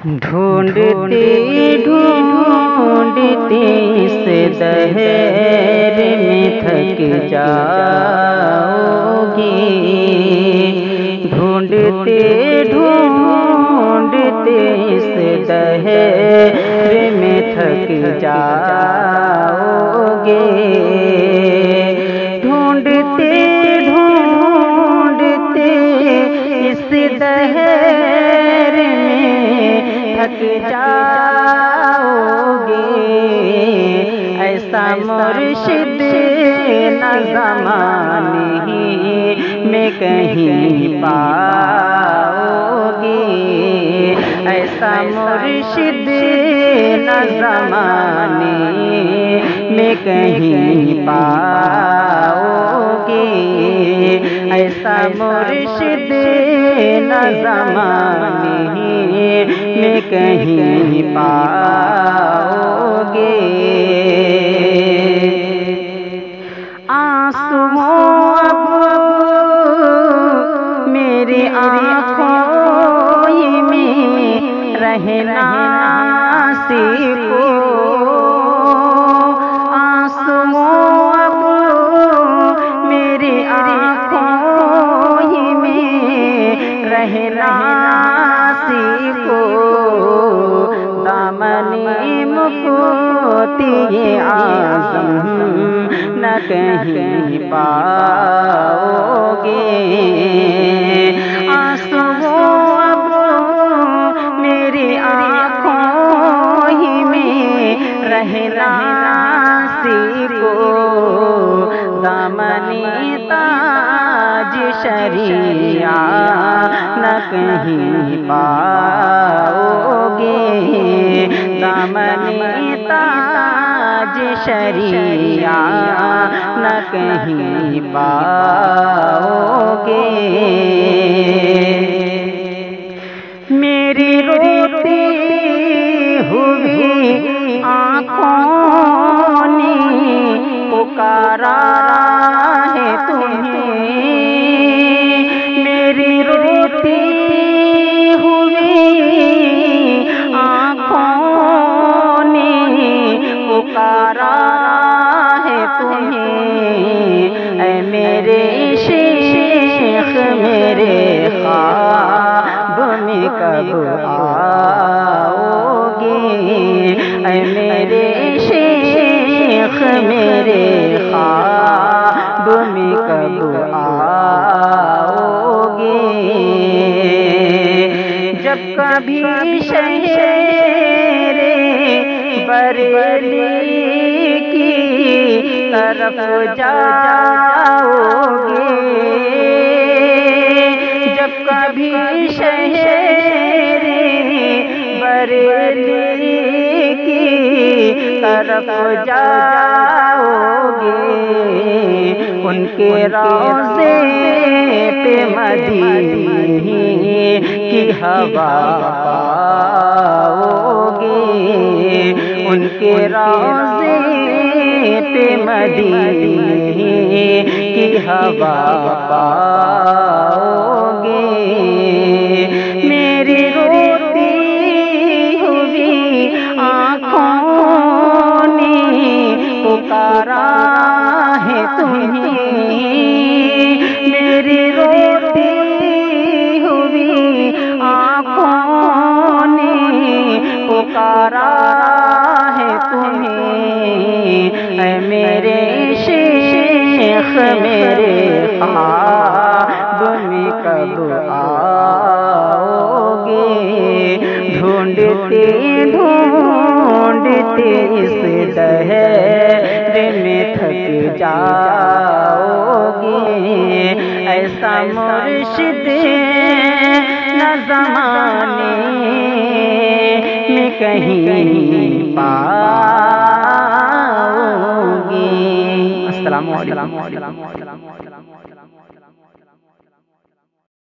ڈھونڈتے ڈھونڈتے اس دہر میں تھک جاؤ گے، ڈھونڈتے ڈھونڈتے اس دہر میں تھک جاؤ گے، ڈھونڈتے ڈھونڈتے اس دہر تھک جاؤ گے، ایسا مرشد نہ زمانے میں کہیں پاؤ گے، ایسا مرشد نہ زمانے میں کہیں پاؤ گے، ایسا مرشد نہ زمانے میں کہیں پاؤ گے۔ آنسوؤں اب میری آنکھوں میں رہنا سیکھو، آنسوؤں اب میری آنکھوں میں رہنا سیکھو، دامن مفتی اعظم نہ کہیں پاؤ گے، آنسوؤں اب میری آنکھوں میں رہنا سیکھو، دامن تاج شریعت نہ کہیں پاؤ گے، دامن تاج شریعت نہ کہیں پاؤ گے۔ میری روتی ہوئی آنکھوں نے پکارا ہے تمہیں، میری روتی ہوئی آنکھوں نے پکارا ہے تمہیں، اے میرے شیخ میرے خواب میں کب آؤ گے، اے میرے شیخ میرے خواب میں کب آؤ گے، جب کبھی شہر بریلی کی طرف جاؤ گے، جب کبھی شہر بریلی کی طرف جاؤ گے، ان کے روضے پہ مدینے کی ہوا پاؤ گے، ان کے روضے پہ مدینے کی ہوا پاؤ گے، میری روتی ہوئی آنکھوں نے پکارا ہے تمہیں، میری روتی ہوئی آنکھوں نے پکارا ہے تمہیں، اے میرے شیخ میرے خواب میں کب آؤ گے، ڈھونڈتے ڈھونڈتے اس دہر میں تھک جاؤ گے، ایسا مرشد نہ زمانے میں کہیں پاؤ